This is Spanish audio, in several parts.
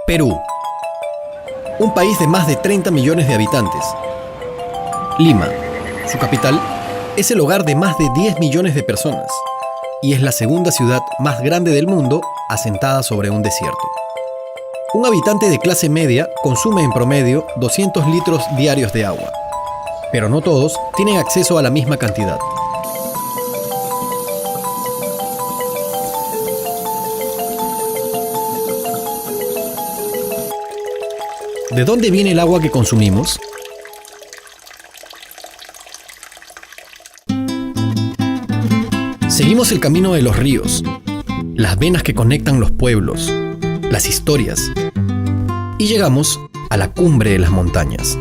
Perú, un país de más de 30 millones de habitantes. Lima, su capital, es el hogar de más de 10 millones de personas y es la segunda ciudad más grande del mundo asentada sobre un desierto. Un habitante de clase media consume en promedio 200 litros diarios de agua, pero no todos tienen acceso a la misma cantidad. ¿De dónde viene el agua que consumimos? Seguimos el camino de los ríos, las venas que conectan los pueblos, las historias, y llegamos a la cumbre de las montañas.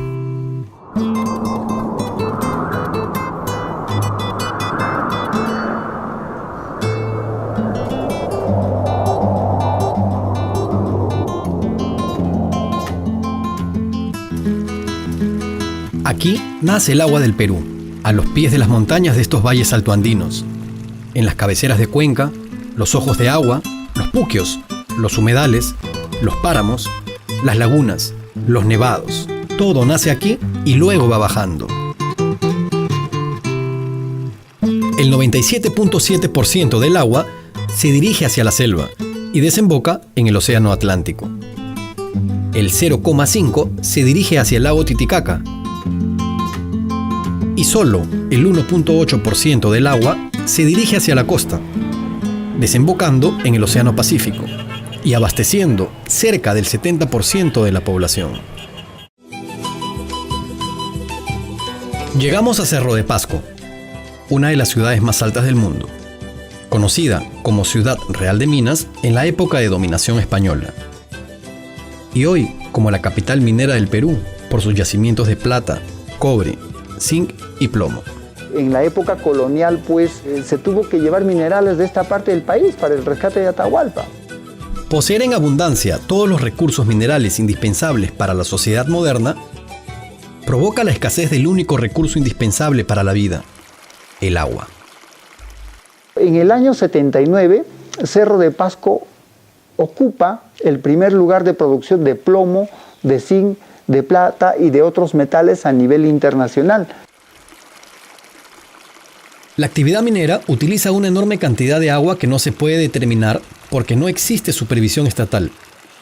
Aquí nace el agua del Perú, a los pies de las montañas de estos valles altoandinos. En las cabeceras de cuenca, los ojos de agua, los puquios, los humedales, los páramos, las lagunas, los nevados. Todo nace aquí y luego va bajando. El 97.7% del agua se dirige hacia la selva y desemboca en el Océano Atlántico. El 0,5% se dirige hacia el lago Titicaca. Y solo el 1.8% del agua se dirige hacia la costa, desembocando en el Océano Pacífico y abasteciendo cerca del 70% de la población. Llegamos a Cerro de Pasco, una de las ciudades más altas del mundo, conocida como Ciudad Real de Minas en la época de dominación española, y hoy como la capital minera del Perú por sus yacimientos de plata, cobre, zinc y plomo. En la época colonial, pues, se tuvo que llevar minerales de esta parte del país para el rescate de Atahualpa. Poseer en abundancia todos los recursos minerales indispensables para la sociedad moderna provoca la escasez del único recurso indispensable para la vida, el agua. En el año 79, Cerro de Pasco ocupa el primer lugar de producción de plomo, de zinc, de plata y de otros metales a nivel internacional. La actividad minera utiliza una enorme cantidad de agua que no se puede determinar porque no existe supervisión estatal,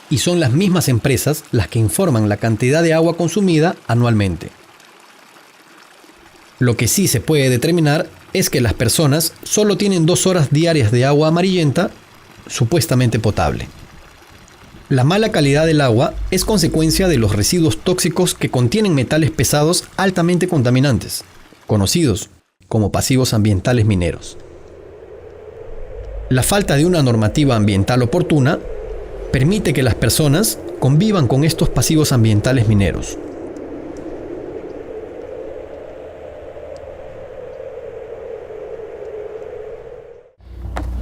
y son las mismas empresas las que informan la cantidad de agua consumida anualmente. Lo que sí se puede determinar es que las personas solo tienen 2 horas diarias de agua amarillenta, supuestamente potable. La mala calidad del agua es consecuencia de los residuos tóxicos que contienen metales pesados altamente contaminantes, conocidos como pasivos ambientales mineros. La falta de una normativa ambiental oportuna permite que las personas convivan con estos pasivos ambientales mineros.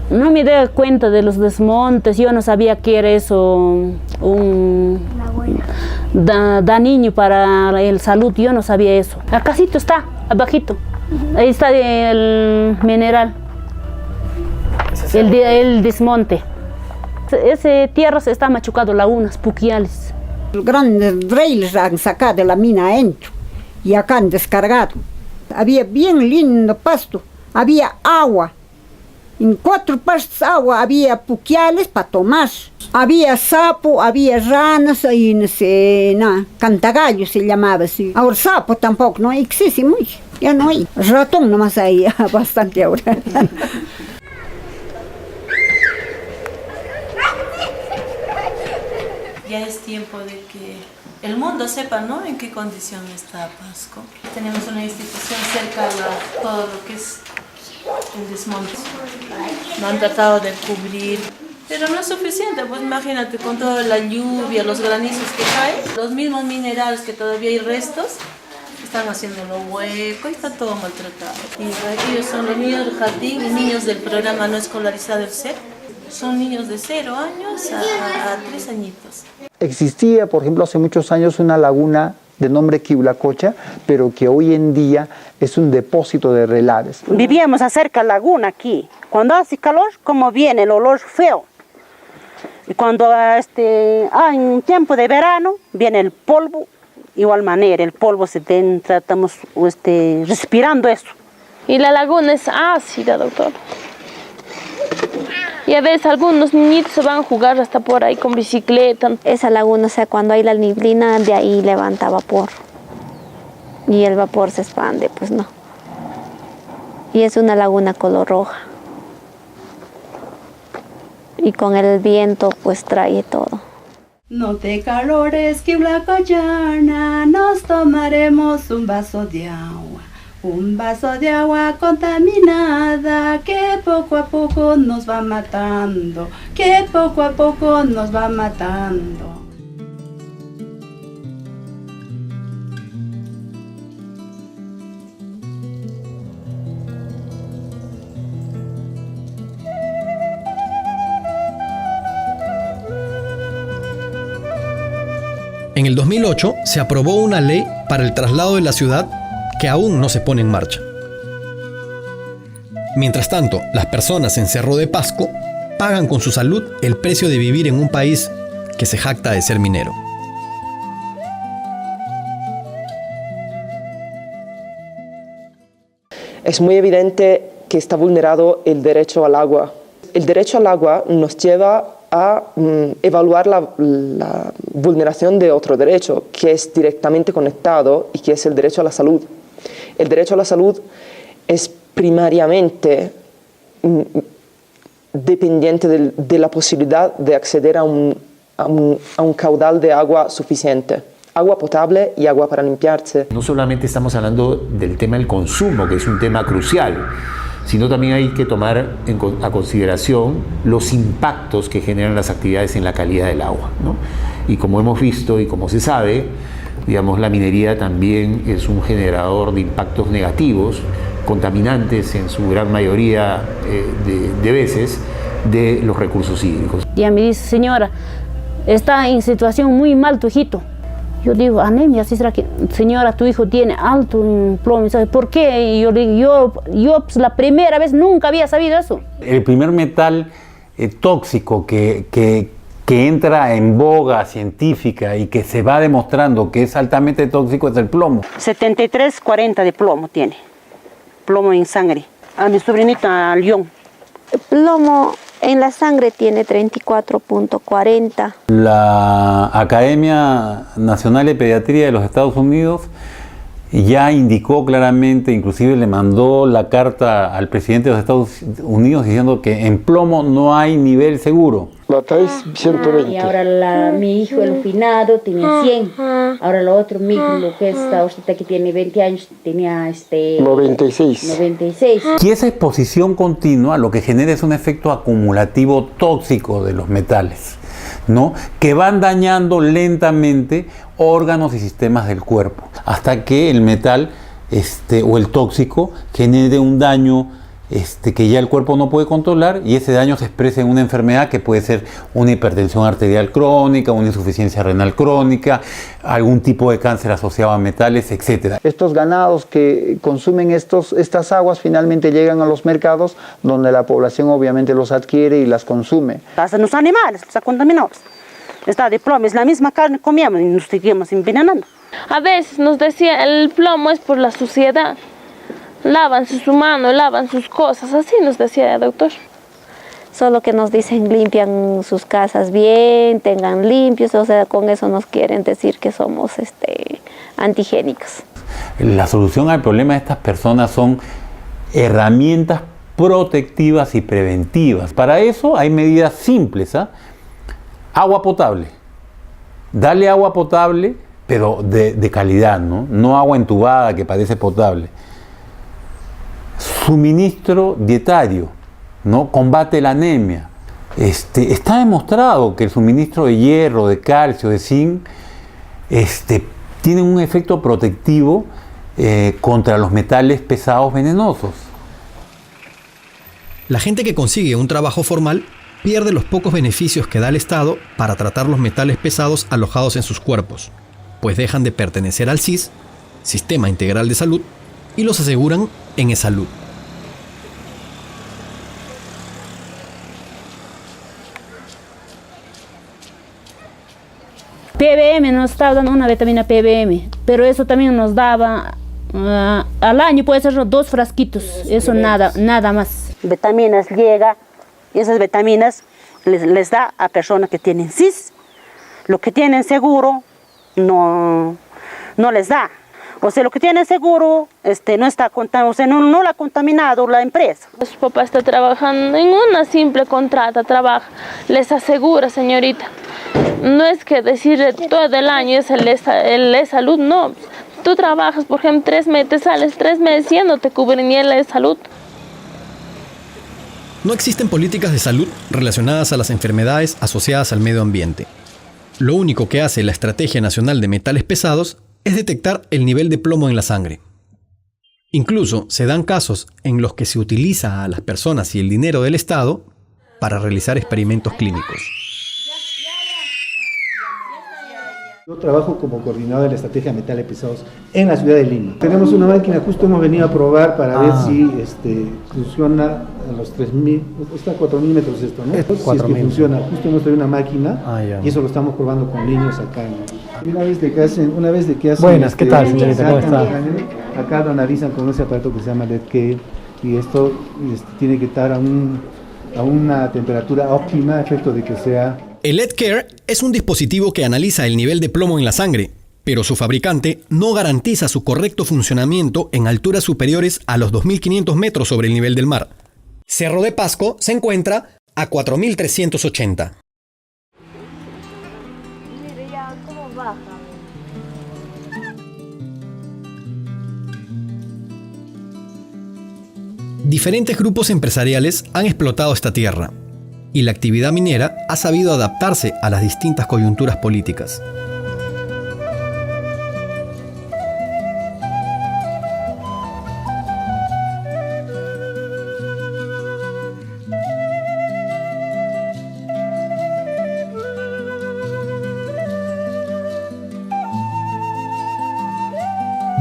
No me di cuenta de los desmontes, yo no sabía que era eso, dañino para la salud, yo no sabía eso. Acásito está, abajito, ahí está el mineral, el desmonte. Ese tierra se está machucando, lagunas, puquiales. Grandes raíles han sacado de la mina adentro y acá han descargado. Había bien lindo pasto, había agua. En 4 partes agua, había puquiales para tomar. Había sapo, había ranas y no sé, cantagallo se llamaba así. Ahora sapo tampoco no existe mucho, ya no hay. Ratón nomás hay bastante ahora. Ya es tiempo de que el mundo sepa, ¿no?, en qué condición está Pasco. Tenemos una institución cerca a todo lo que es el desmonte. Lo han tratado de cubrir, pero no es suficiente, pues imagínate con toda la lluvia, los granizos que caen, los mismos minerales que todavía hay restos, están haciéndolo hueco y está todo maltratado. Y ellos son los niños del jardín y niños del programa no escolarizado del CEP. Son niños de 0 años a 3 añitos. Existía, por ejemplo, hace muchos años una laguna de nombre Quiulacocha, pero que hoy en día es un depósito de relaves. Vivíamos cerca de la laguna aquí. Cuando hace calor, como viene el olor feo. Y cuando en tiempo de verano viene el polvo, igual manera, el polvo estamos respirando eso. Y la laguna es ácida, doctor. Y a veces algunos niñitos se van a jugar hasta por ahí con bicicleta. Esa laguna, o sea, cuando hay la neblina, de ahí levanta vapor. Y el vapor se expande, pues no. Y es una laguna color roja. Y con el viento, pues trae todo. No te calores, Quiblacayana, nos tomaremos un vaso de agua. Un vaso de agua contaminada que poco a poco nos va matando, que poco a poco nos va matando. En el 2008 se aprobó una ley para el traslado de la ciudad que aún no se pone en marcha. Mientras tanto, las personas en Cerro de Pasco pagan con su salud el precio de vivir en un país que se jacta de ser minero. Es muy evidente que está vulnerado el derecho al agua. El derecho al agua nos lleva a evaluar la vulneración de otro derecho que es directamente conectado y que es el derecho a la salud. El derecho a la salud es primariamente dependiente de la posibilidad de acceder a un caudal de agua suficiente. Agua potable y agua para limpiarse. No solamente estamos hablando del tema del consumo, que es un tema crucial, sino también hay que tomar a consideración los impactos que generan las actividades en la calidad del agua, ¿no? Y como hemos visto y como se sabe, digamos, la minería también es un generador de impactos negativos, contaminantes en su gran mayoría de veces, de los recursos hídricos. Ya me dice, señora, está en situación muy mal tu hijito. Yo digo, anemia, ¿sí será que, señora, tu hijo tiene alto plomo? ¿Sabe por qué? Y yo digo, yo pues, la primera vez nunca había sabido eso. El primer metal tóxico que entra en boga científica y que se va demostrando que es altamente tóxico es el plomo. 73-40 de plomo tiene, plomo en sangre. A mi sobrinita, León. El plomo en la sangre tiene 34.40. La Academia Nacional de Pediatría de los Estados Unidos ya indicó claramente, inclusive le mandó la carta al presidente de los Estados Unidos diciendo que en plomo no hay nivel seguro. La TAIS 120. Y ahora mi hijo, el finado, tenía 100. Ahora el otro, mi hijo, lo que está ahorita que tiene 20 años, tenía 96. Y esa exposición continua lo que genera es un efecto acumulativo tóxico de los metales, ¿no? Que van dañando lentamente órganos y sistemas del cuerpo, hasta que el metal o el tóxico genere un daño que ya el cuerpo no puede controlar, y ese daño se expresa en una enfermedad que puede ser una hipertensión arterial crónica, una insuficiencia renal crónica, algún tipo de cáncer asociado a metales, etc. Estos ganados que consumen estas aguas finalmente llegan a los mercados donde la población obviamente los adquiere y las consume. Hasta los animales, los contaminados. Está de plomo, es la misma carne que comíamos y nos seguimos envenenando. A veces nos decía, el plomo es por la suciedad. Lávanse su mano, lavan sus cosas, así nos decía el doctor. Solo que nos dicen limpian sus casas bien, tengan limpios, o sea, con eso nos quieren decir que somos antigénicos. La solución al problema de estas personas son herramientas protectivas y preventivas. Para eso hay medidas simples, ¿ah? Agua potable. Dale agua potable, pero de calidad, ¿no? No agua entubada que parece potable. Suministro dietario, ¿no? Combate la anemia. Está demostrado que el suministro de hierro, de calcio, de zinc, tiene un efecto protectivo contra los metales pesados venenosos. La gente que consigue un trabajo formal pierde los pocos beneficios que da el Estado para tratar los metales pesados alojados en sus cuerpos, pues dejan de pertenecer al SIS, Sistema Integral de Salud, y los aseguran en eSalud. PBM nos estaba dando una vitamina PBM, pero eso también nos daba al año puede ser 2 frasquitos, eso nada más. Vitaminas llega, y esas vitaminas les da a personas que tienen CIS. Los que tienen seguro no les da. O sea, lo que tiene seguro no está o sea, no la ha contaminado la empresa. Su papá está trabajando en una simple contrata, trabaja, les asegura, señorita. No es que decir todo el año es el salud, no. Tú trabajas, por ejemplo, 3 meses, sales 3 meses y ya no te cubren ni el salud. No existen políticas de salud relacionadas a las enfermedades asociadas al medio ambiente. Lo único que hace la Estrategia Nacional de Metales Pesados es detectar el nivel de plomo en la sangre. Incluso se dan casos en los que se utiliza a las personas y el dinero del Estado para realizar experimentos clínicos. Yo trabajo como coordinador de la estrategia de metales pesados en la ciudad de Lima. Tenemos una máquina, justo hemos venido a probar para ver si funciona a los 3.000, está a 4.000 metros esto, ¿no? Si es que funciona, justo hemos traído una máquina y eso lo estamos probando con niños acá, ¿no? Una vez de que hacen Buenas, ¿qué tal, señorita? ¿Cómo está? Acá lo analizan con ese aparato que se llama LED-K y esto tiene que estar a una temperatura óptima a efecto de que sea... El LED-Care es un dispositivo que analiza el nivel de plomo en la sangre, pero su fabricante no garantiza su correcto funcionamiento en alturas superiores a los 2.500 metros sobre el nivel del mar. Cerro de Pasco se encuentra a 4.380. Mire ya cómo baja. Diferentes grupos empresariales han explotado esta tierra, y la actividad minera ha sabido adaptarse a las distintas coyunturas políticas.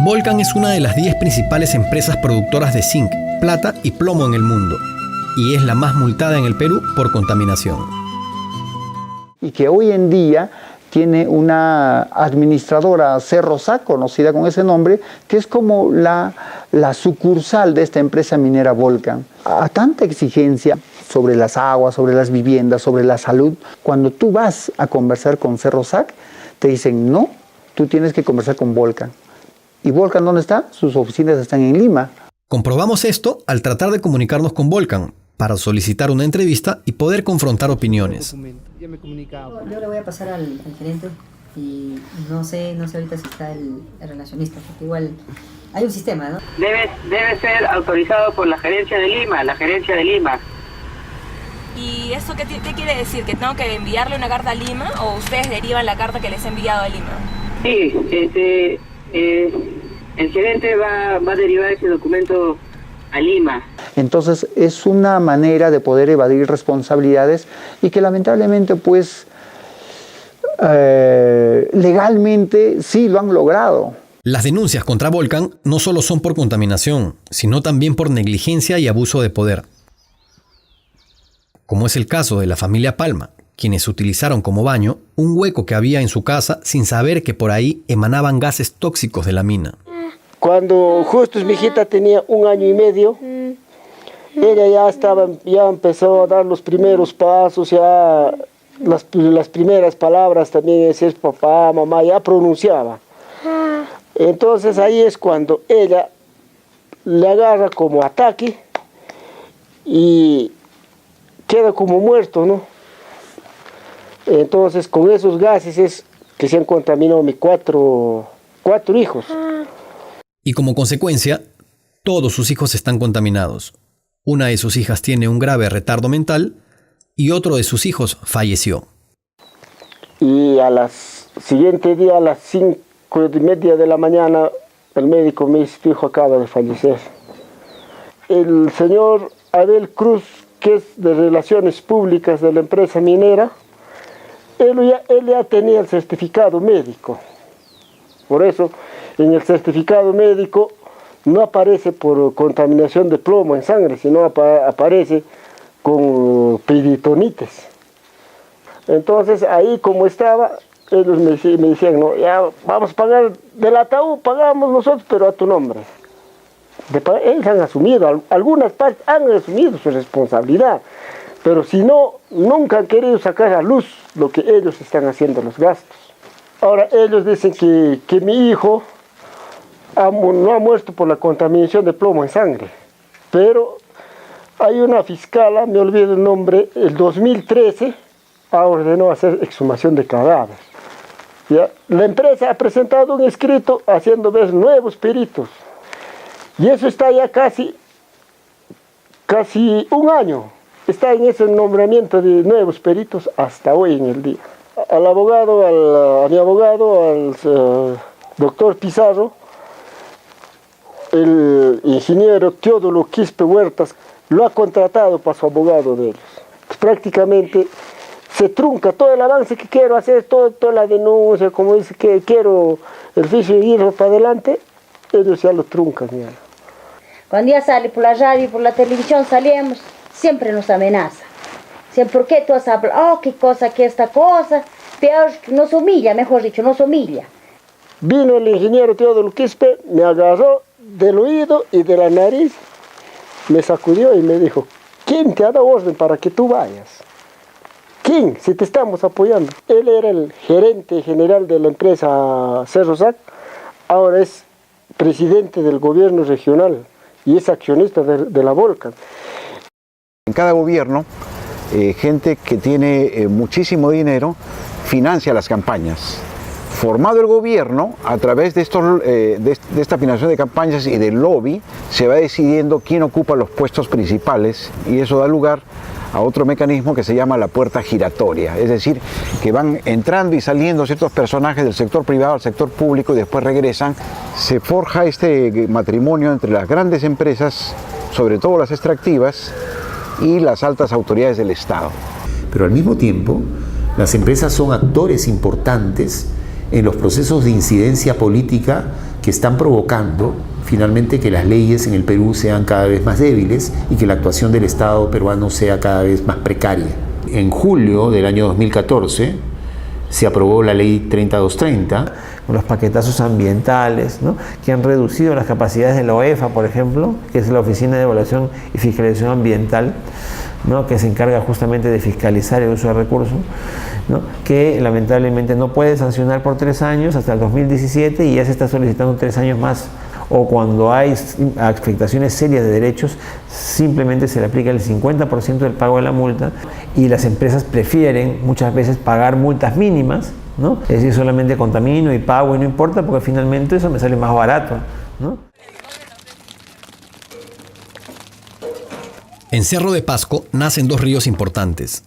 Volcan es una de las 10 principales empresas productoras de zinc, plata y plomo en el mundo, y es la más multada en el Perú por contaminación. Y que hoy en día tiene una administradora Cerrosac, conocida con ese nombre, que es como la sucursal de esta empresa minera Volcan. A tanta exigencia sobre las aguas, sobre las viviendas, sobre la salud, cuando tú vas a conversar con Cerrosac, te dicen no, tú tienes que conversar con Volcan. ¿Y Volcan dónde está? Sus oficinas están en Lima. Comprobamos esto al tratar de comunicarnos con Volcan para solicitar una entrevista y poder confrontar opiniones. Yo le voy a pasar al gerente y no sé ahorita si está el relacionista, porque igual hay un sistema, ¿no? Debe ser autorizado por la gerencia de Lima. ¿Y eso qué quiere decir? ¿Que tengo que enviarle una carta a Lima o ustedes derivan la carta que les he enviado a Lima? Sí, el gerente va a derivar ese documento a Lima. Entonces es una manera de poder evadir responsabilidades y que lamentablemente pues legalmente sí lo han logrado. Las denuncias contra Volcan no solo son por contaminación, sino también por negligencia y abuso de poder. Como es el caso de la familia Palma, quienes utilizaron como baño un hueco que había en su casa sin saber que por ahí emanaban gases tóxicos de la mina. Cuando justo mi hijita tenía 1 año y medio, ella ya empezó a dar los primeros pasos, ya las primeras palabras también, decir papá, mamá, ya pronunciaba. Entonces ahí es cuando ella le agarra como ataque y queda como muerto, ¿no? Entonces con esos gases es que se han contaminado mis cuatro hijos. Y como consecuencia, todos sus hijos están contaminados. Una de sus hijas tiene un grave retardo mental y otro de sus hijos falleció. Y siguiente día, a las 5:30 de la mañana, el médico me dice, tu hijo acaba de fallecer. El señor Abel Cruz, que es de Relaciones Públicas de la empresa minera, él ya tenía el certificado médico. Por eso, en el certificado médico no aparece por contaminación de plomo en sangre, sino aparece con peritonitis. Entonces ahí como estaba, ellos me decían, no, ya vamos a pagar del ataúd, pagamos nosotros, pero a tu nombre. Ellos han asumido, algunas partes han asumido su responsabilidad, pero si no, nunca han querido sacar a luz lo que ellos están haciendo, los gastos. Ahora ellos dicen que mi hijo no ha muerto por la contaminación de plomo en sangre, pero hay una fiscala, me olvido el nombre, el 2013 ha ordenado hacer exhumación de cadáveres. ¿Ya? La empresa ha presentado un escrito haciendo ver nuevos peritos. Y eso está ya casi un año. Está en ese nombramiento de nuevos peritos hasta hoy en el día. A mi abogado, al doctor Pizarro, el ingeniero Teodulo Quispe Huertas, lo ha contratado para su abogado de ellos. Prácticamente se trunca todo el avance que quiero hacer, toda la denuncia, como dice que quiero el juicio y ir para adelante, ellos ya lo truncan. Ya. Cuando ya sale por la radio y por la televisión salíamos, siempre nos amenaza. ¿Por qué tú has hablado? Oh, qué cosa, que esta cosa. Peor, nos humilla, mejor dicho, nos humilla. Vino el ingeniero Teodulo Quispe, me agarró del oído y de la nariz, me sacudió y me dijo, ¿quién te ha dado orden para que tú vayas? ¿Quién? Si te estamos apoyando. Él era el gerente general de la empresa Cerro Sac, ahora es presidente del gobierno regional y es accionista de la Volcan. En cada gobierno, gente que tiene muchísimo dinero financia las campañas. Formado el gobierno, a través de esta financiación de campañas y del lobby, se va decidiendo quién ocupa los puestos principales y eso da lugar a otro mecanismo que se llama la puerta giratoria, es decir, que van entrando y saliendo ciertos personajes del sector privado al sector público y después regresan. Se forja este matrimonio entre las grandes empresas, sobre todo las extractivas, y las altas autoridades del Estado. Pero al mismo tiempo, las empresas son actores importantes en los procesos de incidencia política que están provocando finalmente que las leyes en el Perú sean cada vez más débiles y que la actuación del Estado peruano sea cada vez más precaria. En julio del año 2014 se aprobó la ley 30230, con los paquetazos ambientales, ¿no?, que han reducido las capacidades de la OEFA, por ejemplo, que es la Oficina de Evaluación y Fiscalización Ambiental, ¿no?, que se encarga justamente de fiscalizar el uso de recursos, ¿no?, que lamentablemente no puede sancionar por 3 años hasta el 2017 y ya se está solicitando 3 años más. O cuando hay afectaciones serias de derechos, simplemente se le aplica el 50% del pago de la multa y las empresas prefieren muchas veces pagar multas mínimas, ¿no? Es decir, solamente contamino y pago y no importa porque finalmente eso me sale más barato, ¿no? En Cerro de Pasco nacen 2 ríos importantes.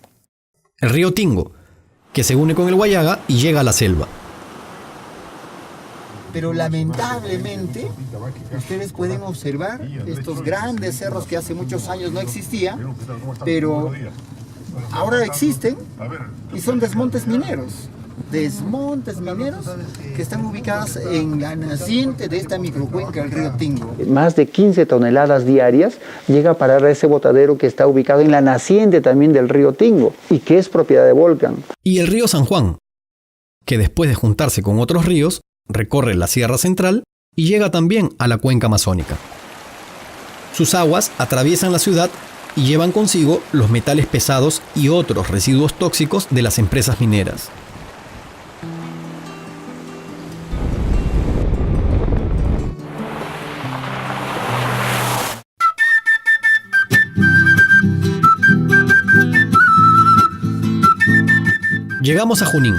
El río Tingo, que se une con el Huallaga y llega a la selva. Pero lamentablemente ustedes pueden observar estos grandes cerros que hace muchos años no existían, pero ahora existen y son desmontes mineros. Desmontes mineros que están ubicados en la naciente de esta microcuenca del río Tingo. Más de 15 toneladas diarias llega a parar a ese botadero que está ubicado en la naciente también del río Tingo y que es propiedad de Volcan. Y el río San Juan, que después de juntarse con otros ríos, recorre la Sierra Central y llega también a la cuenca amazónica. Sus aguas atraviesan la ciudad y llevan consigo los metales pesados y otros residuos tóxicos de las empresas mineras. Llegamos a Junín.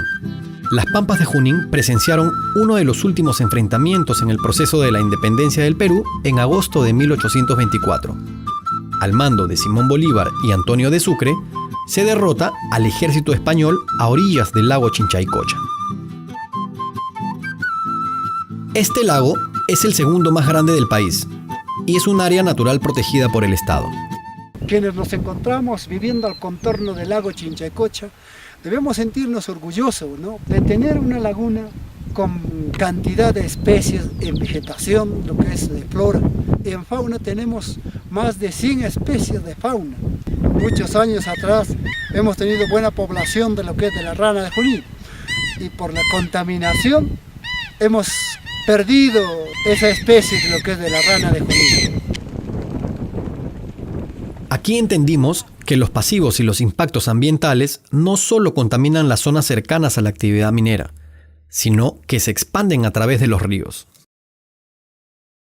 Las Pampas de Junín presenciaron uno de los últimos enfrentamientos en el proceso de la independencia del Perú en agosto de 1824. Al mando de Simón Bolívar y Antonio de Sucre, se derrota al ejército español a orillas del lago Chinchaycocha. Este lago es el segundo más grande del país y es un área natural protegida por el Estado. Quienes nos encontramos viviendo al contorno del lago Chinchaycocha debemos sentirnos orgullosos, ¿no?, de tener una laguna con cantidad de especies en vegetación, lo que es de flora. En fauna tenemos más de 100 especies de fauna. Muchos años atrás hemos tenido buena población de lo que es de la rana de Junín. y por la contaminación hemos perdido esa especie de lo que es de la rana de Junín. Aquí entendimos que los pasivos y los impactos ambientales no solo contaminan las zonas cercanas a la actividad minera, sino que se expanden a través de los ríos.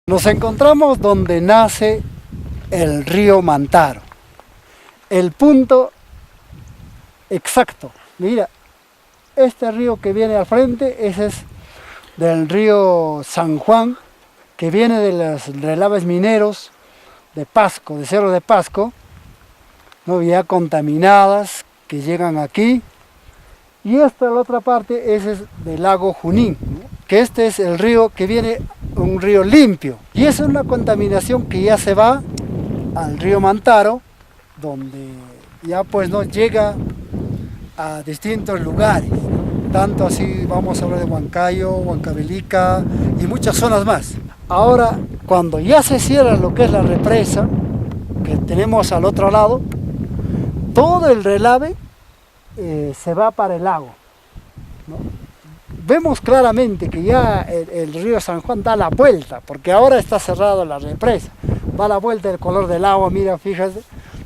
Nos encontramos donde nace el río Mantaro. El punto exacto. Mira, este río que viene al frente, ese es del río San Juan, que viene de los relaves mineros de Pasco, de Cerro de Pasco, ¿no? Ya contaminadas, que llegan aquí. Y esta, la otra parte, ese es del lago Junín, ¿no? Que este es el río que viene, un río limpio. Y esa es una contaminación que ya se va al río Mantaro, donde ya pues no llega a distintos lugares. Tanto así vamos a hablar de Huancayo, Huancavelica y muchas zonas más. Ahora, cuando ya se cierra lo que es la represa, que tenemos al otro lado, todo el relave se va para el lago, ¿no? Vemos claramente que ya el río San Juan da la vuelta, porque ahora está cerrado la represa. Da la vuelta el color del agua, mira, fíjate,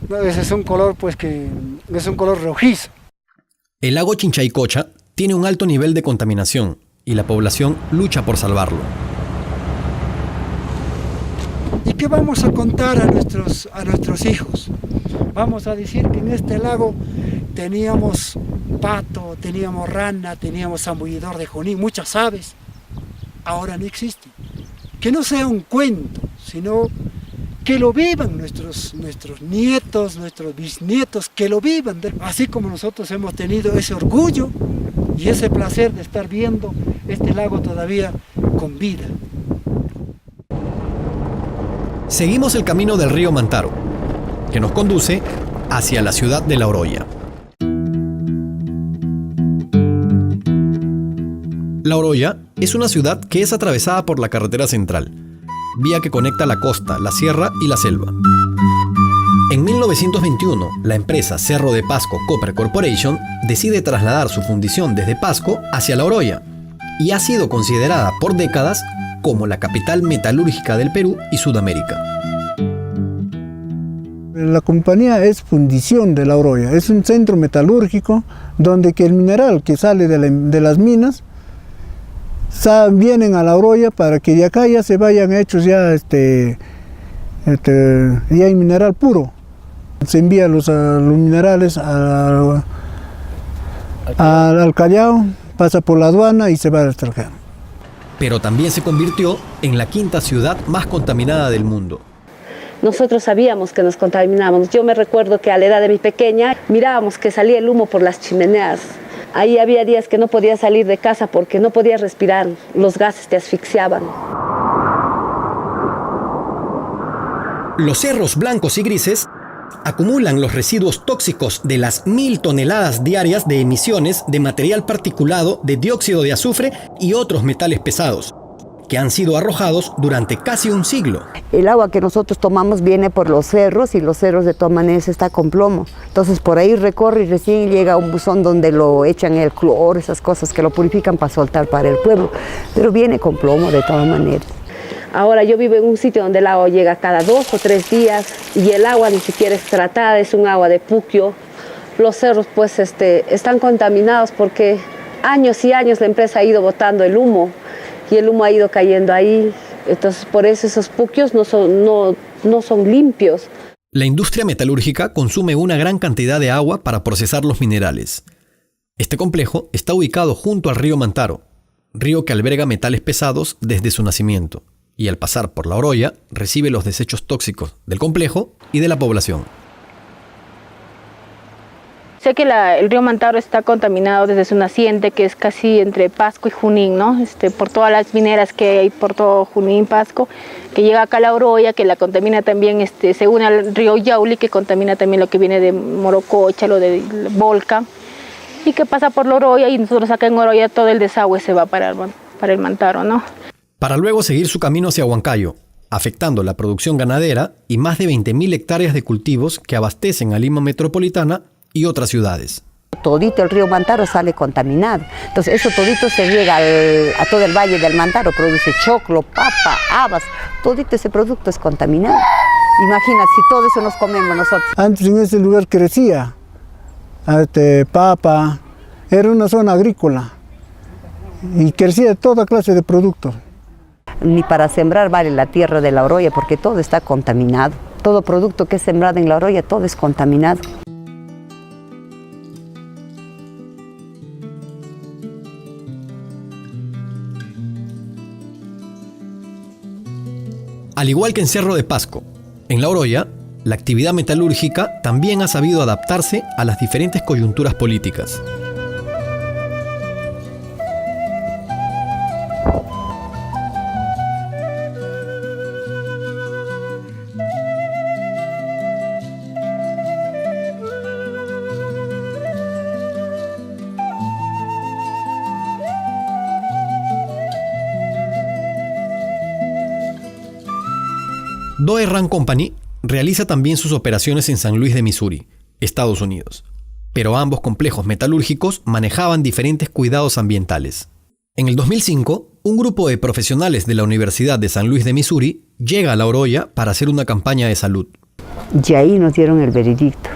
¿no? Ese es un color pues que es un color rojizo. El lago Chinchaycocha tiene un alto nivel de contaminación y la población lucha por salvarlo. ¿Y qué vamos a contar a nuestros hijos? Vamos a decir que en este lago teníamos pato, teníamos rana, teníamos zambullidor de Junín, muchas aves. Ahora no existen. Que no sea un cuento, sino que lo vivan nuestros nietos, nuestros bisnietos, que lo vivan, así como nosotros hemos tenido ese orgullo y ese placer de estar viendo este lago todavía con vida. Seguimos el camino del río Mantaro, que nos conduce hacia la ciudad de La Oroya. La Oroya es una ciudad que es atravesada por la carretera central, vía que conecta la costa, la sierra y la selva. En 1921, la empresa Cerro de Pasco Copper Corporation decide trasladar su fundición desde Pasco hacia La Oroya y ha sido considerada por décadas como la capital metalúrgica del Perú y Sudamérica. La compañía es fundición de La Oroya, es un centro metalúrgico donde que el mineral que sale de las minas vienen a La Oroya para que de acá ya se vayan hechos ya ya hay mineral puro. Se envía los minerales al Callao, pasa por la aduana y se va al extranjero. Pero también se convirtió en la quinta ciudad más contaminada del mundo. Nosotros sabíamos que nos contaminábamos. Yo me recuerdo que a la edad de mi pequeña mirábamos que salía el humo por las chimeneas. Ahí había días que no podía salir de casa porque no podía respirar, los gases te asfixiaban. Los cerros blancos y grises acumulan los residuos tóxicos de las 1000 toneladas diarias de emisiones de material particulado de dióxido de azufre y otros metales pesados, que han sido arrojados durante casi un siglo. El agua que nosotros tomamos viene por los cerros y los cerros de todas maneras está con plomo. Entonces por ahí recorre y recién llega a un buzón donde lo echan el cloro, esas cosas que lo purifican para soltar para el pueblo. Pero viene con plomo de todas maneras. Ahora yo vivo en un sitio donde el agua llega cada 2 o 3 días y el agua ni siquiera es tratada, es un agua de puquio. Los cerros pues están contaminados porque años y años la empresa ha ido botando el humo. Y el humo ha ido cayendo ahí, entonces por eso esos puquios no son limpios. La industria metalúrgica consume una gran cantidad de agua para procesar los minerales. Este complejo está ubicado junto al río Mantaro, río que alberga metales pesados desde su nacimiento, y al pasar por La Oroya recibe los desechos tóxicos del complejo y de la población. Sé que el río Mantaro está contaminado desde su naciente, que es casi entre Pasco y Junín, ¿no? Por todas las mineras que hay por todo Junín, Pasco, que llega acá a La Oroya, que la contamina también, se une al río Yauli, que contamina también lo que viene de Morococha, lo de Volca, y que pasa por La Oroya, y nosotros acá en Oroya todo el desagüe se va para el Mantaro, ¿no? Para luego seguir su camino hacia Huancayo, afectando la producción ganadera y más de 20.000 hectáreas de cultivos que abastecen a Lima metropolitana y otras ciudades. todito el río Mantaro sale contaminado. Entonces eso todito se riega a todo el valle del Mantaro, produce choclo, papa, habas, todito ese producto es contaminado. Imagínate si todo eso nos comemos nosotros. Antes en ese lugar crecía papa, era una zona agrícola y crecía toda clase de productos. Ni para sembrar vale la tierra de La Oroya porque todo está contaminado. Todo producto que es sembrado en La Oroya, todo es contaminado. Al igual que en Cerro de Pasco, en La Oroya, la actividad metalúrgica también ha sabido adaptarse a las diferentes coyunturas políticas. Doe Run Company realiza también sus operaciones en San Luis de Missouri, Estados Unidos, pero ambos complejos metalúrgicos manejaban diferentes cuidados ambientales. En el 2005, un grupo de profesionales de la Universidad de San Luis de Missouri llega a La Oroya para hacer una campaña de salud. Y ahí nos dieron el veredicto.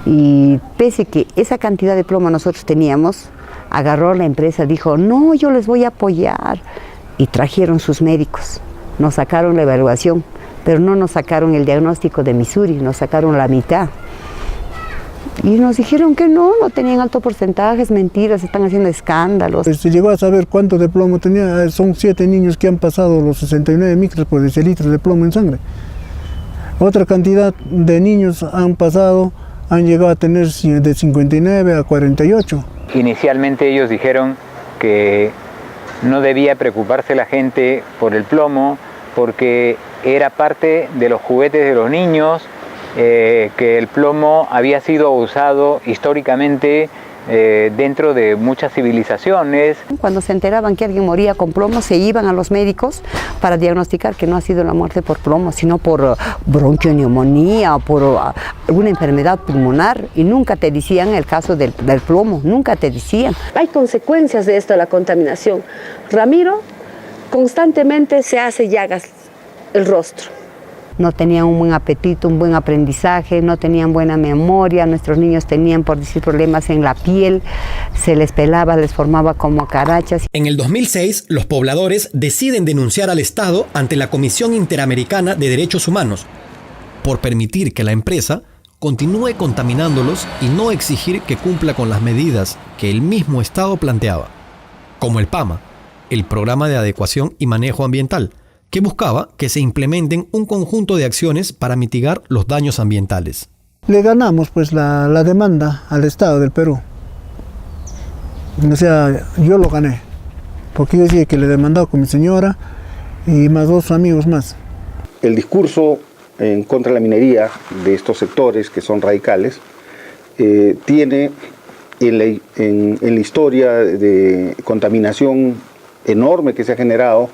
Y pese que esa cantidad de plomo nosotros teníamos, agarró la empresa, dijo, no, yo les voy a apoyar. Y trajeron sus médicos, nos sacaron la evaluación. Pero no nos sacaron el diagnóstico de Missouri, nos sacaron la mitad. Y nos dijeron que no tenían alto porcentaje, es mentira, se están haciendo escándalos. Se llegó a saber cuánto de plomo tenía, son 7 niños que han pasado los 69 micras por decilitros de plomo en sangre. Otra cantidad de niños han llegado a tener de 59 a 48. Inicialmente ellos dijeron que no debía preocuparse la gente por el plomo, porque era parte de los juguetes de los niños, que el plomo había sido usado históricamente dentro de muchas civilizaciones. Cuando se enteraban que alguien moría con plomo, se iban a los médicos para diagnosticar que no ha sido la muerte por plomo, sino por bronquioneumonía o por alguna enfermedad pulmonar, y nunca te decían el caso del plomo, nunca te decían. Hay consecuencias de esto, la contaminación. Ramiro constantemente se hace llagas el rostro. No tenían un buen apetito, un buen aprendizaje, no tenían buena memoria, nuestros niños tenían, por decir, problemas en la piel, se les pelaba, les formaba como carachas. En el 2006, los pobladores deciden denunciar al Estado ante la Comisión Interamericana de Derechos Humanos por permitir que la empresa continúe contaminándolos y no exigir que cumpla con las medidas que el mismo Estado planteaba, como el PAMA, el Programa de Adecuación y Manejo Ambiental, que buscaba que se implementen un conjunto de acciones para mitigar los daños ambientales. Le ganamos pues la demanda al Estado del Perú. O sea, yo lo gané, porque yo decía que le he demandado con mi señora y más 2 amigos más. El discurso en contra de la minería de estos sectores que son radicales tiene en la historia de contaminación enorme que se ha generado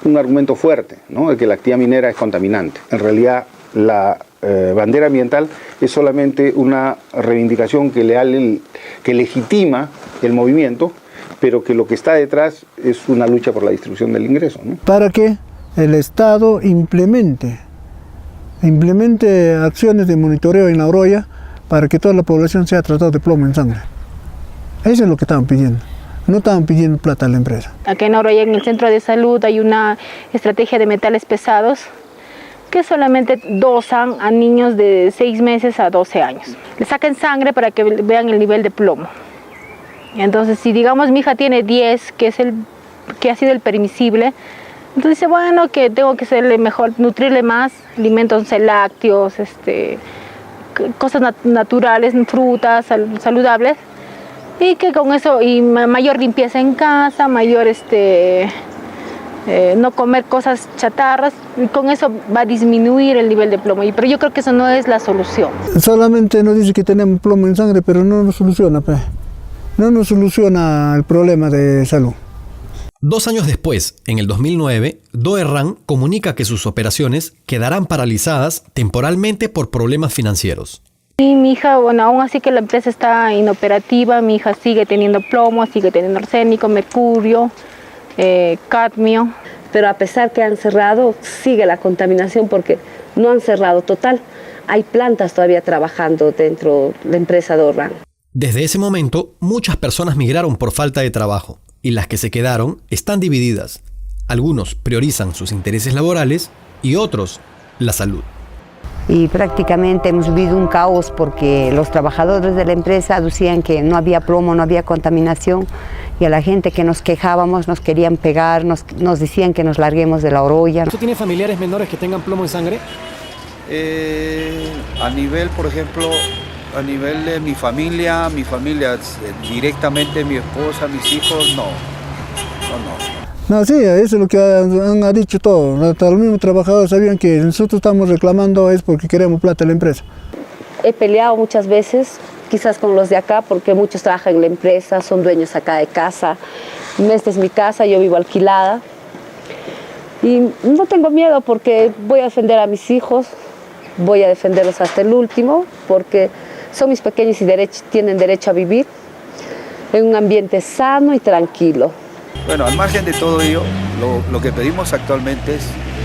un argumento fuerte, ¿no? De que la actividad minera es contaminante. En realidad, la bandera ambiental es solamente una reivindicación que legitima el movimiento, pero que lo que está detrás es una lucha por la distribución del ingreso, ¿no? Para que el Estado implemente acciones de monitoreo en La Oroya para que toda la población sea tratada de plomo en sangre. Eso es lo que estaban pidiendo. No estaban pidiendo plata a la empresa. Aquí en Oroya, en el centro de salud, hay una estrategia de metales pesados que solamente dosan a niños de 6 meses a 12 años. Le sacan sangre para que vean el nivel de plomo. Entonces, si digamos mi hija tiene 10, que ha sido el permisible, entonces dice, bueno, que tengo que hacerle mejor, nutrirle más, alimentos lácteos, cosas naturales, frutas saludables. Y que con eso, y mayor limpieza en casa, mayor no comer cosas chatarras, y con eso va a disminuir el nivel de plomo. Pero yo creo que eso no es la solución. Solamente nos dice que tenemos plomo en sangre, pero no nos soluciona, no nos soluciona el problema de salud. 2 años después, en el 2009, Doe Run comunica que sus operaciones quedarán paralizadas temporalmente por problemas financieros. Y mi hija, bueno, aún así que la empresa está inoperativa, mi hija sigue teniendo plomo, sigue teniendo arsénico, mercurio, cadmio. Pero a pesar que han cerrado, sigue la contaminación porque no han cerrado total. Hay plantas todavía trabajando dentro de la empresa Dorran. Desde ese momento, muchas personas migraron por falta de trabajo y las que se quedaron están divididas. Algunos priorizan sus intereses laborales y otros la salud. Y prácticamente hemos vivido un caos porque los trabajadores de la empresa decían que no había plomo, no había contaminación, y a la gente que nos quejábamos nos querían pegar, nos decían que nos larguemos de la Oroya. ¿Tú tienes familiares menores que tengan plomo en sangre? A nivel, por ejemplo, a nivel de mi familia, directamente mi esposa, mis hijos, no. No, sí, eso es lo que han dicho todos. Hasta los mismos trabajadores sabían que nosotros estamos reclamando es porque queremos plata de la empresa. He peleado muchas veces, quizás con los de acá, porque muchos trabajan en la empresa, son dueños acá de casa. Esta es mi casa, yo vivo alquilada. Y no tengo miedo porque voy a defender a mis hijos, voy a defenderlos hasta el último, porque son mis pequeños y tienen derecho a vivir en un ambiente sano y tranquilo. Bueno, al margen de todo ello, lo que pedimos actualmente es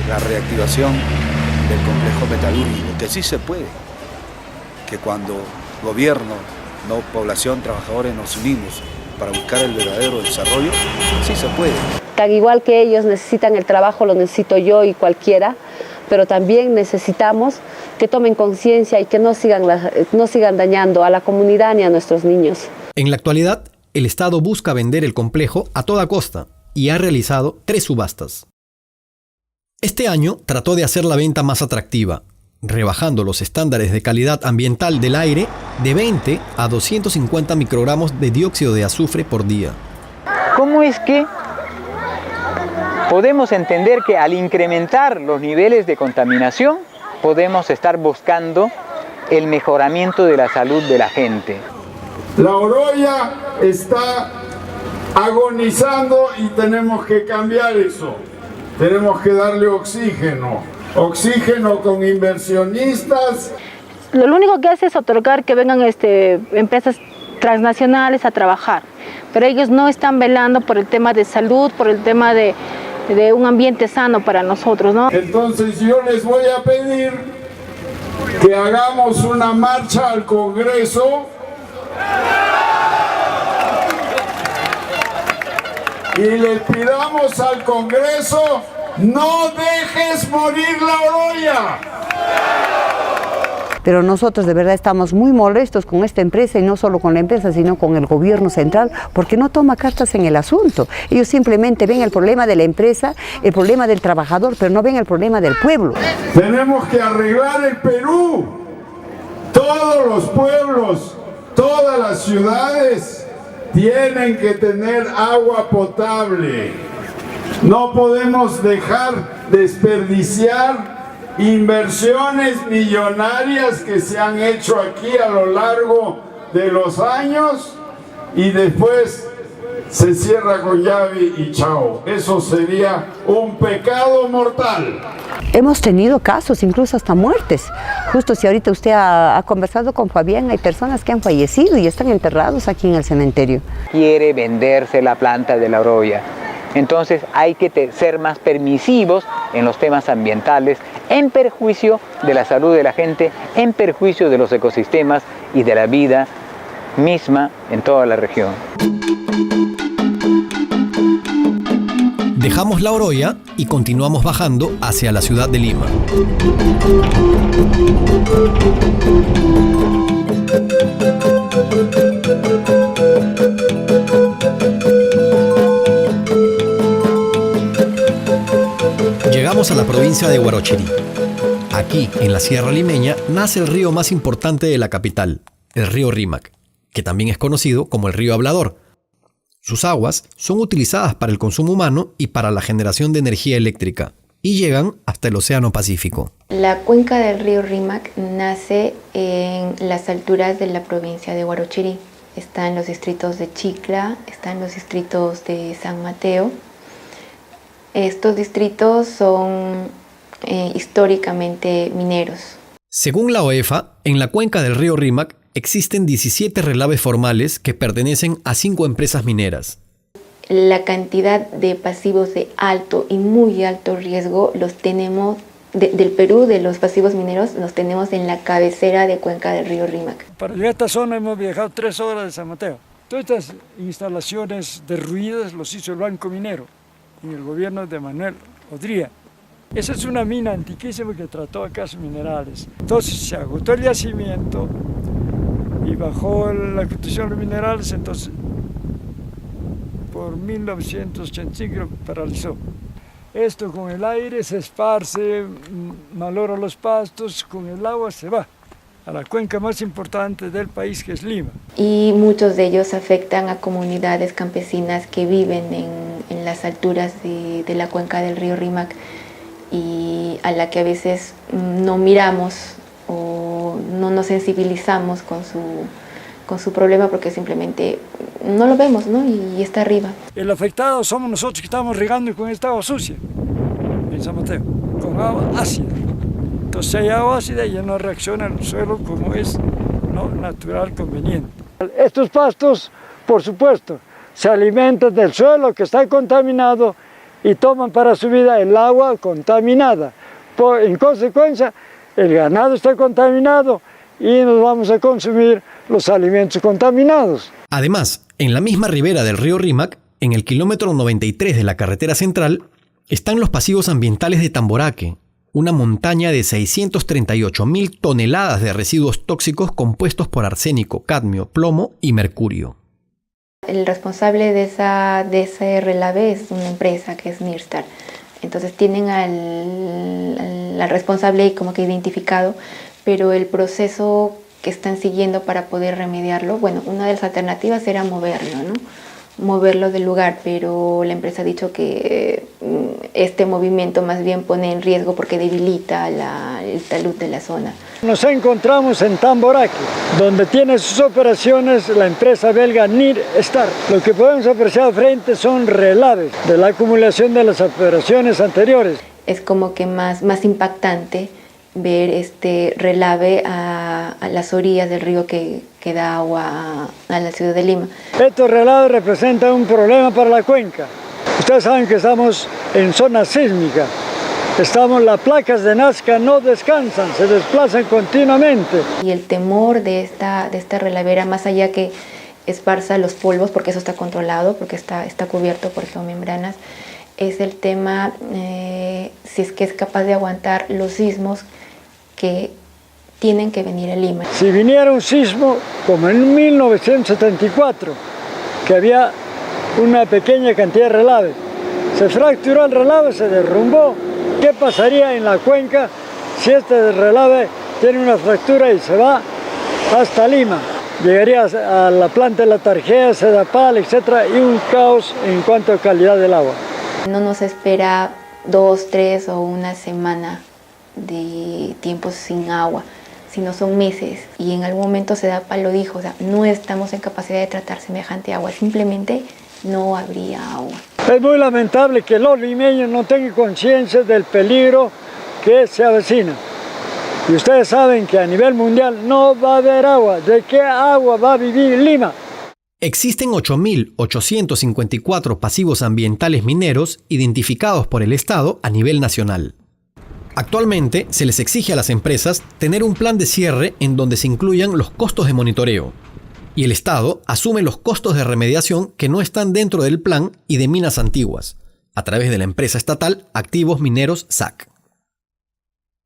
la reactivación del complejo metalúrgico, que sí se puede, que cuando gobierno, población, trabajadores nos unimos para buscar el verdadero desarrollo, sí se puede. Tan igual que ellos necesitan el trabajo, lo necesito yo y cualquiera, pero también necesitamos que tomen conciencia y que no sigan dañando a la comunidad ni a nuestros niños. En la actualidad, el Estado busca vender el complejo a toda costa y ha realizado 3 subastas. Este año trató de hacer la venta más atractiva, rebajando los estándares de calidad ambiental del aire de 20 a 250 microgramos de dióxido de azufre por día. ¿Cómo es que podemos entender que al incrementar los niveles de contaminación podemos estar buscando el mejoramiento de la salud de la gente? La Oroya está agonizando y tenemos que cambiar eso. Tenemos que darle oxígeno con inversionistas. Lo único que hace es otorgar que vengan empresas transnacionales a trabajar, pero ellos no están velando por el tema de salud, por el tema de un ambiente sano para nosotros, ¿no? Entonces yo les voy a pedir que hagamos una marcha al Congreso y le pidamos al Congreso: no dejes morir la Oroya. Pero nosotros de verdad estamos muy molestos con esta empresa, y no solo con la empresa, sino con el gobierno central, porque no toma cartas en el asunto. Ellos simplemente ven el problema de la empresa, el problema del trabajador, pero no ven el problema del pueblo. Tenemos que arreglar el Perú. Todos los pueblos, todas las ciudades tienen que tener agua potable. No podemos dejar desperdiciar inversiones millonarias que se han hecho aquí a lo largo de los años y después se cierra con llave y chao. Eso sería un pecado mortal. Hemos tenido casos, incluso hasta muertes. Justo si ahorita usted ha conversado con Fabián, hay personas que han fallecido y están enterrados aquí en el cementerio. Quiere venderse la planta de la Oroya. Entonces hay que ser más permisivos en los temas ambientales, en perjuicio de la salud de la gente, en perjuicio de los ecosistemas y de la vida misma en toda la región. Dejamos la Oroya y continuamos bajando hacia la ciudad de Lima. Llegamos a la provincia de Huarochirí. Aquí, en la Sierra Limeña, nace el río más importante de la capital, el río Rímac, que también es conocido como el río Hablador. Sus aguas son utilizadas para el consumo humano y para la generación de energía eléctrica, y llegan hasta el Océano Pacífico. La cuenca del río Rímac nace en las alturas de la provincia de Huarochirí. Está en los distritos de Chicla, está en los distritos de San Mateo. Estos distritos son históricamente mineros. Según la OEFA, en la cuenca del río Rímac existen 17 relaves formales que pertenecen a 5 empresas mineras. La cantidad de pasivos de alto y muy alto riesgo los tenemos del Perú, de los pasivos mineros, los tenemos en la cabecera de cuenca del río Rímac. Para llegar a esta zona hemos viajado 3 horas de San Mateo. Todas estas instalaciones derruidas los hizo el Banco Minero en el gobierno de Manuel Odría. Esa es una mina antiquísima que trató acá sus minerales. Entonces se agotó el yacimiento y bajó la construcción de los minerales, entonces por 1985 paralizó. Esto con el aire se esparce, malora los pastos, con el agua se va a la cuenca más importante del país, que es Lima. Y muchos de ellos afectan a comunidades campesinas que viven en las alturas de la cuenca del río Rímac y a la que a veces no miramos o no nos sensibilizamos con su problema porque simplemente no lo vemos, ¿no? Y está arriba. El afectado somos nosotros que estamos regando con esta agua sucia en San Mateo, con agua ácida. Entonces si hay agua ácida ya no reacciona el suelo como es natural, conveniente. Estos pastos, por supuesto, se alimentan del suelo que está contaminado y toman para su vida el agua contaminada. En consecuencia, el ganado está contaminado y nos vamos a consumir los alimentos contaminados. Además, en la misma ribera del río Rímac, en el kilómetro 93 de la carretera central, están los pasivos ambientales de Tamboraque, una montaña de 638.000 toneladas de residuos tóxicos compuestos por arsénico, cadmio, plomo y mercurio. El responsable de ese relave es una empresa que es Nirstar. Entonces tienen al responsable como que identificado, pero el proceso que están siguiendo para poder remediarlo, bueno, una de las alternativas era moverlo, ¿no? Moverlo del lugar, pero la empresa ha dicho que este movimiento más bien pone en riesgo porque debilita el talud de la zona. Nos encontramos en Tamboraque, donde tiene sus operaciones la empresa belga Nirstar. Lo que podemos apreciar frente son relaves de la acumulación de las operaciones anteriores. Es como que más impactante ver este relave a las orillas del río que da agua a la ciudad de Lima. Estos relaves representan un problema para la cuenca. Ustedes saben que estamos en zona sísmica. Las placas de Nazca no descansan, se desplazan continuamente. Y el temor de esta relavera, más allá que esparza los polvos, porque eso está controlado, porque está cubierto por geomembranas, es el tema si es que es capaz de aguantar los sismos que tienen que venir a Lima. Si viniera un sismo como en 1974, que había una pequeña cantidad de relave, se fracturó el relave, se derrumbó, ¿qué pasaría en la cuenca si este relave tiene una fractura y se va hasta Lima? Llegaría a la planta de la Tarjea, Sedapal, etc. y un caos en cuanto a calidad del agua. No nos espera 2, 3 o una semana de tiempo sin agua, sino son meses. Y en algún momento Sedapal lo dijo, o sea, no estamos en capacidad de tratar semejante agua, simplemente no habría agua. Es muy lamentable que los limeños no tengan conciencia del peligro que se avecina. Y ustedes saben que a nivel mundial no va a haber agua. ¿De qué agua va a vivir Lima? Existen 8.854 pasivos ambientales mineros identificados por el Estado a nivel nacional. Actualmente se les exige a las empresas tener un plan de cierre en donde se incluyan los costos de monitoreo, y el Estado asume los costos de remediación que no están dentro del plan y de minas antiguas, a través de la empresa estatal Activos Mineros SAC.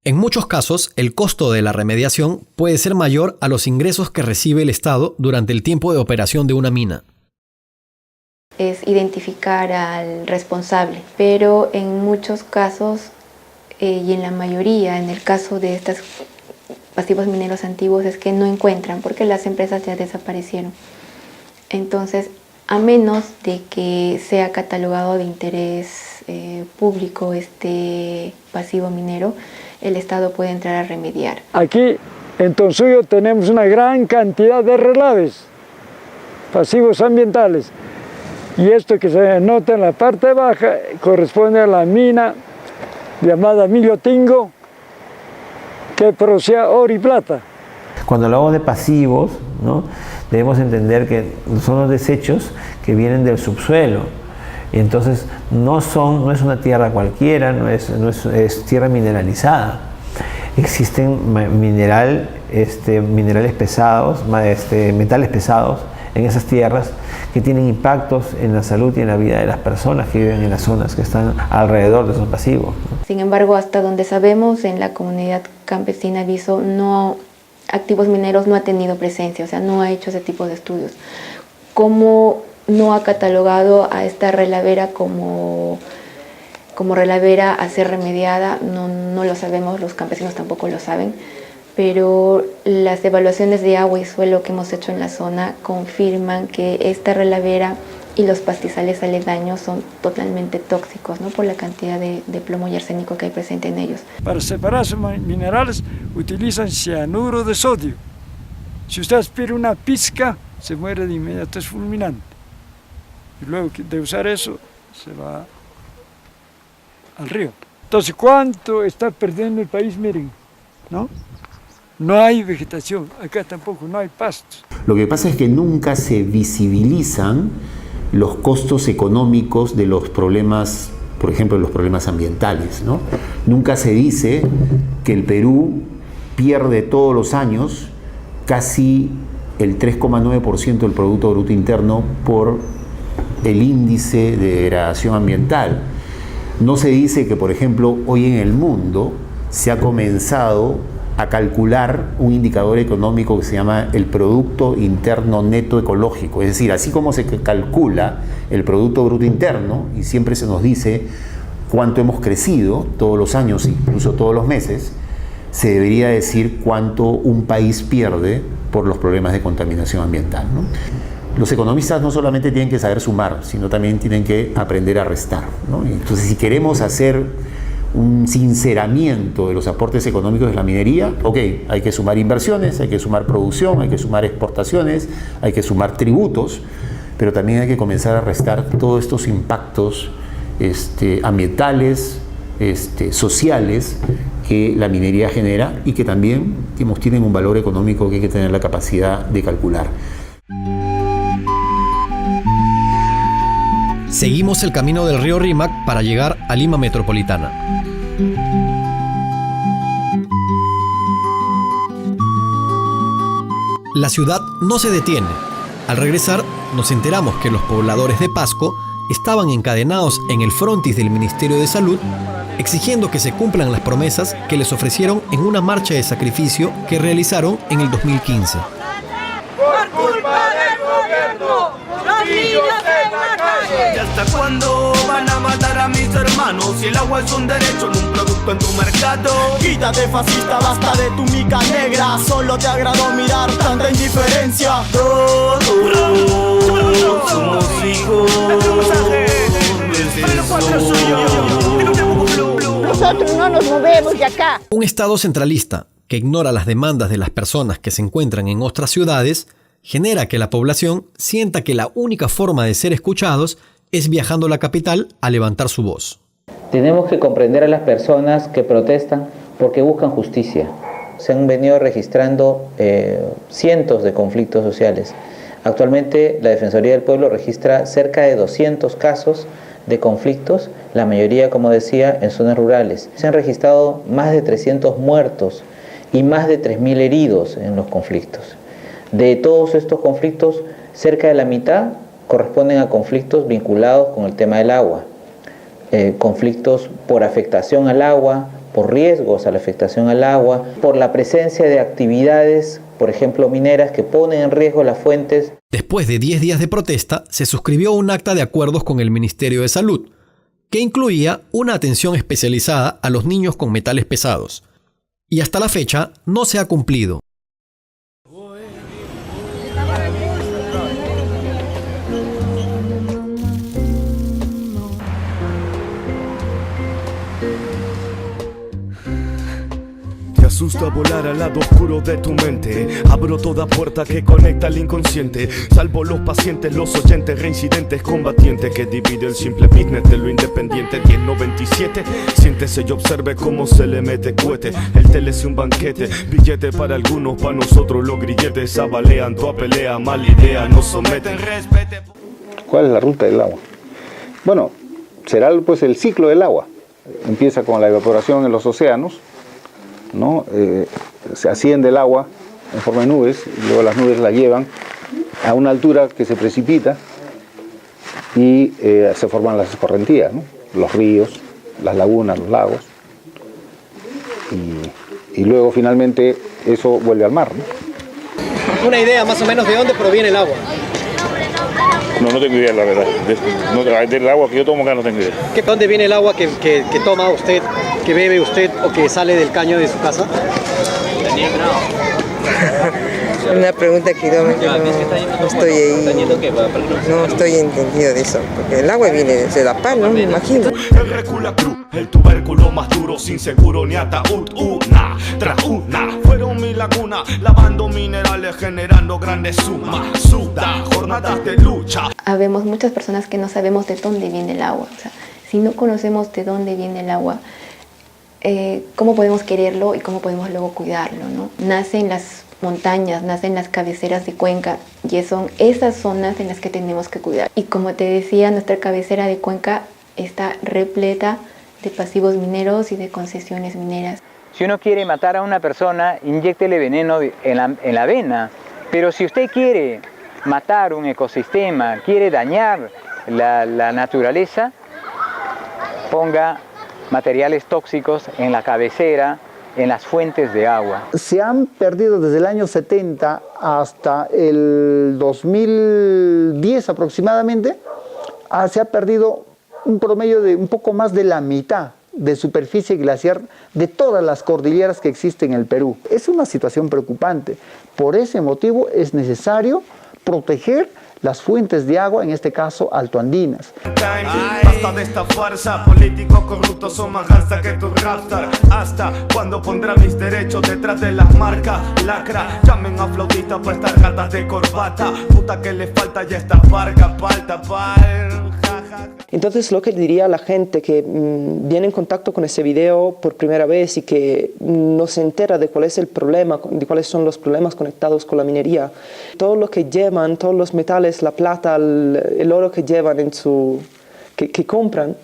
En muchos casos, el costo de la remediación puede ser mayor a los ingresos que recibe el Estado durante el tiempo de operación de una mina. Es identificar al responsable, pero en muchos casos, y en la mayoría, en el caso de estos pasivos mineros antiguos, es que no encuentran porque las empresas ya desaparecieron. Entonces, a menos de que sea catalogado de interés público este pasivo minero, el Estado puede entrar a remediar. Aquí en Tonsuyo tenemos una gran cantidad de relaves, pasivos ambientales, y esto que se nota en la parte baja corresponde a la mina llamada Millotingo, que producía oro y plata. Cuando hablamos de pasivos, ¿no?, debemos entender que son los desechos que vienen del subsuelo. Y entonces no es una tierra cualquiera, es tierra mineralizada. Existen minerales pesados, metales pesados en esas tierras que tienen impactos en la salud y en la vida de las personas que viven en las zonas que están alrededor de esos pasivos, ¿no? Sin embargo, hasta donde sabemos, en la comunidad campesina Viso, Activos Mineros no ha tenido presencia, o sea, no ha hecho ese tipo de estudios. ¿Cómo no ha catalogado a esta relavera como relavera a ser remediada? No lo sabemos, los campesinos tampoco lo saben, pero las evaluaciones de agua y suelo que hemos hecho en la zona confirman que esta relavera y los pastizales aledaños son totalmente tóxicos, ¿no?, por la cantidad de plomo y arsénico que hay presente en ellos. Para separar sus minerales utilizan cianuro de sodio. Si usted aspira una pizca, se muere de inmediato, es fulminante. Y luego de usar eso, se va al río. Entonces, ¿cuánto está perdiendo el país? Miren, ¿no? No hay vegetación, acá tampoco, no hay pastos. Lo que pasa es que nunca se visibilizan los costos económicos de los problemas, por ejemplo, los problemas ambientales, ¿no? Nunca se dice que el Perú pierde todos los años casi el 3,9% del Producto Bruto Interno por el índice de degradación ambiental. No se dice que, por ejemplo, hoy en el mundo se ha comenzado a calcular un indicador económico que se llama el Producto Interno Neto Ecológico. Es decir, así como se calcula el Producto Bruto Interno y siempre se nos dice cuánto hemos crecido todos los años, incluso todos los meses, se debería decir cuánto un país pierde por los problemas de contaminación ambiental, ¿no? Los economistas no solamente tienen que saber sumar, sino también tienen que aprender a restar, ¿no? Entonces, si queremos hacer un sinceramiento de los aportes económicos de la minería, ok, hay que sumar inversiones, hay que sumar producción, hay que sumar exportaciones, hay que sumar tributos, pero también hay que comenzar a restar todos estos impactos ambientales, sociales que la minería genera y que también tienen un valor económico que hay que tener la capacidad de calcular. Seguimos el camino del río Rímac para llegar a Lima Metropolitana. La ciudad no se detiene. Al regresar, nos enteramos que los pobladores de Pasco estaban encadenados en el frontis del Ministerio de Salud, exigiendo que se cumplan las promesas que les ofrecieron en una marcha de sacrificio que realizaron en el 2015. Por culpa del gobierno, los niños en la calle. ¿Y hasta cuándo van a matar a mis hermanos? Si el agua es un derecho, no un producto en tu mercado. Quítate fascista, basta de tu mica negra. Solo te agradó mirar tanta indiferencia. Todos somos hijos. Nosotros no nos movemos de acá. Un Estado centralista que ignora las demandas de las personas que se encuentran en otras ciudades genera que la población sienta que la única forma de ser escuchados es viajando a la capital a levantar su voz. Tenemos que comprender a las personas que protestan porque buscan justicia. Se han venido registrando cientos de conflictos sociales. Actualmente la Defensoría del Pueblo registra cerca de 200 casos de conflictos, la mayoría, como decía, en zonas rurales. Se han registrado más de 300 muertos y más de 3.000 heridos en los conflictos. De todos estos conflictos, cerca de la mitad corresponden a conflictos vinculados con el tema del agua. Conflictos por afectación al agua, por riesgos a la afectación al agua, por la presencia de actividades, por ejemplo, mineras que ponen en riesgo las fuentes. Después de 10 días de protesta, se suscribió un acta de acuerdos con el Ministerio de Salud, que incluía una atención especializada a los niños con metales pesados. Y hasta la fecha no se ha cumplido. asusta volar al lado oscuro de tu mente. Abro toda puerta que conecta al inconsciente. Salvo los pacientes, los oyentes, reincidentes, combatientes, que divide el simple business de lo independiente. 1097, siéntese y observe cómo se le mete cohete. El tele es un banquete, billete para algunos, para nosotros los grilletes abalean. Toda pelea, mala idea, nos someten. ¿Cuál es la ruta del agua? Bueno, será pues el ciclo del agua. Empieza con la evaporación en los océanos, ¿no? Se asciende el agua en forma de nubes, y luego las nubes la llevan a una altura que se precipita y se forman las escorrentías, ¿no? Los ríos, las lagunas, los lagos, y luego finalmente eso vuelve al mar, ¿no? Una idea más o menos de dónde proviene el agua. No tengo idea, la verdad. Del agua que yo tomo acá no tengo idea. ¿Dónde viene el agua que toma usted, que bebe usted o que sale del caño de su casa? Una pregunta que no estoy ahí, no estoy entendido de eso, porque el agua viene desde La Paz, ¿no? Me imagino. El recula cruz, el tubérculo más duro, sin seguro ni ataúd, una tras una. Fueron mi laguna, lavando minerales, generando grandes sumas. Suda, jornadas de lucha. Habemos muchas personas que no sabemos de dónde viene el agua. O sea, si no conocemos de dónde viene el agua, cómo podemos quererlo y cómo podemos luego cuidarlo, ¿no? Nace en las montañas, nace en las cabeceras de cuenca y son esas zonas en las que tenemos que cuidar. Y como te decía, nuestra cabecera de cuenca está repleta de pasivos mineros y de concesiones mineras. Si uno quiere matar a una persona, inyéctele veneno en la vena. Pero si usted quiere matar un ecosistema, quiere dañar la naturaleza, ponga materiales tóxicos en la cabecera, en las fuentes de agua. Se han perdido desde el año 70 hasta el 2010 aproximadamente, se ha perdido un promedio de un poco más de la mitad de superficie glaciar de todas las cordilleras que existen en el Perú. Es una situación preocupante. Por ese motivo es necesario proteger las fuentes de agua, en este caso altoandinas. Basta de esta farsa, políticos corruptos son más gangsta que tu rapstar. Hasta cuando pondrá mis derechos detrás de las marcas. Lacra, llamen a flautistas para estas gatas de corbata. Puta que le falta ya esta barca pa'l tapar. Entonces lo que diría a la gente que viene en contacto con ese video por primera vez y que no se entera de cuál es el problema, de cuáles son los problemas conectados con la minería, todo lo que llevan, todos los metales, la plata, el oro que llevan que compran,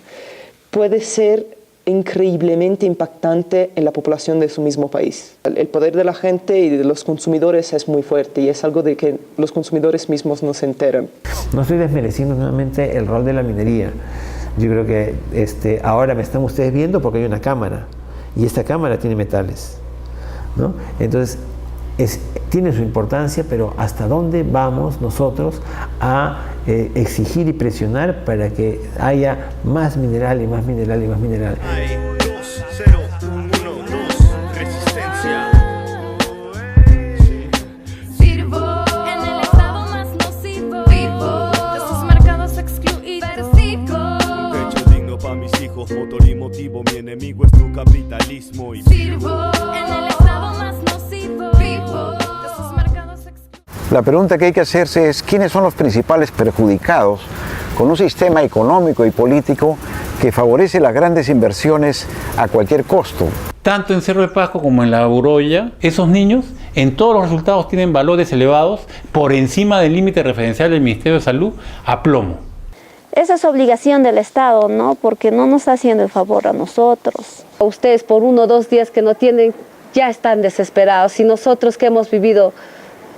puede ser increíblemente impactante en la población de su mismo país. El poder de la gente y de los consumidores es muy fuerte y es algo de que los consumidores mismos no se enteran. No estoy desmereciendo nuevamente el rol de la minería. Yo creo que ahora me están ustedes viendo porque hay una cámara y esta cámara tiene metales, ¿no? Entonces tiene su importancia, pero ¿hasta dónde vamos nosotros a exigir y presionar para que haya más mineral y más mineral y más mineral? Hay 2, 0, 1, 2, resistencia. Sirvo en el estado más nocivo, vivo de sus mercados excluidos. Persigo Un techo digno para mis hijos, motor y motivo. Mi enemigo es tu capitalismo. Y Sirvo en el estado más nocivo, vivo de sus mercados excluidos. La pregunta que hay que hacerse es ¿quiénes son los principales perjudicados con un sistema económico y político que favorece las grandes inversiones a cualquier costo? Tanto en Cerro de Pasco como en La Oroya, esos niños en todos los resultados tienen valores elevados por encima del límite referencial del Ministerio de Salud a plomo. Esa es obligación del Estado, ¿no? Porque no nos está haciendo el favor a nosotros. Ustedes por 1 o 2 días que no tienen, ya están desesperados. Y nosotros que hemos vivido,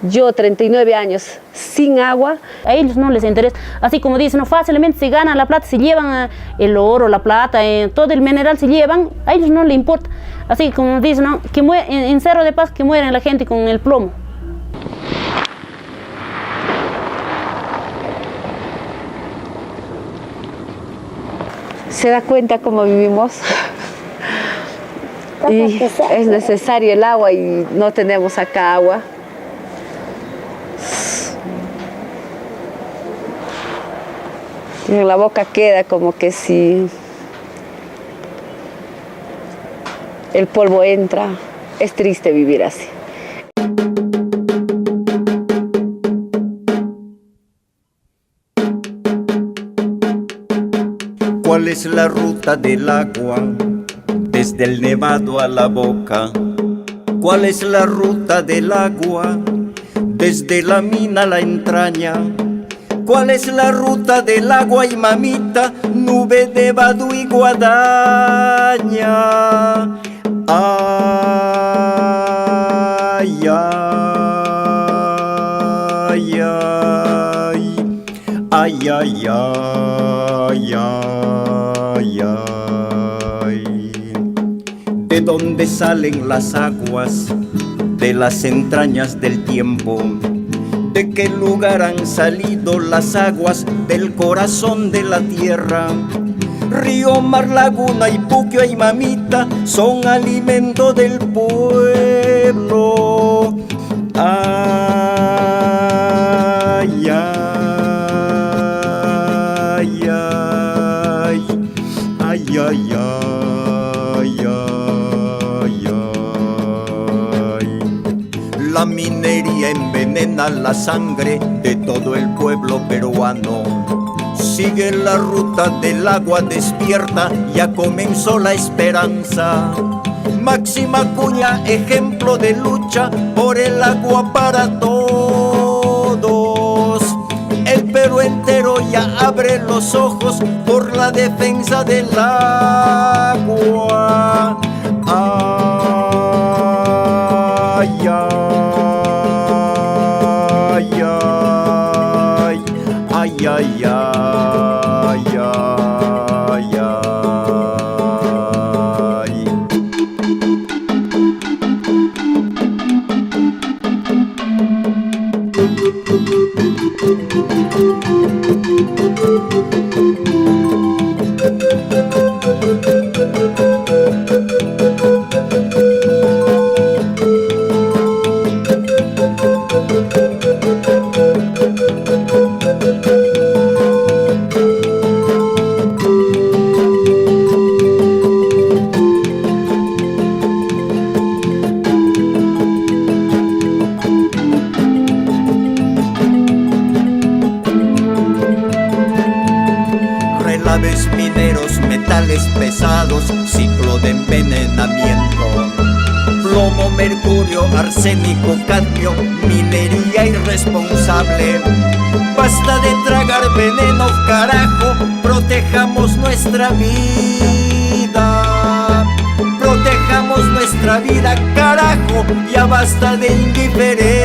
yo 39 años sin agua. A ellos no les interesa. Así como dicen, no, fácilmente se ganan la plata, se llevan el oro, la plata, todo el mineral se llevan, a ellos no les importa. Así como dicen, ¿no? Que en Cerro de Paz que mueren la gente con el plomo. ¿Se da cuenta cómo vivimos? Y es necesario el agua y no tenemos acá agua. Y en la boca queda como que si el polvo entra es triste vivir así. ¿Cuál es la ruta del agua desde el nevado a la boca? ¿Cuál es la ruta del agua desde la mina a la entraña? ¿Cuál es la ruta del agua y mamita, nube de Badú y guadaña? Ay, ay, ay, ay, ay, ay, ay, ay. ¿De dónde salen las aguas de las entrañas del tiempo? ¿De qué lugar han salido las aguas del corazón de la tierra? Río, mar, laguna y puquio y mamita son alimento del pueblo. Ay, ay, ay, ay, ay, ay, ay, ay. La minería envenena la sangre de todo el pueblo peruano. Sigue la ruta del agua despierta, ya comenzó la esperanza. Máxima Cuña, ejemplo de lucha por el agua para todos. El Perú entero ya abre los ojos por la defensa del agua. Ay, ay, ay, ay, ay, ay. Relaves mineros, metales pesados, ciclo de envenenamiento. Plomo, mercurio, arsénico, cadmio, minería irresponsable. Basta de tragar veneno, carajo, protejamos nuestra vida. Protejamos nuestra vida, carajo, ya basta de indiferencia.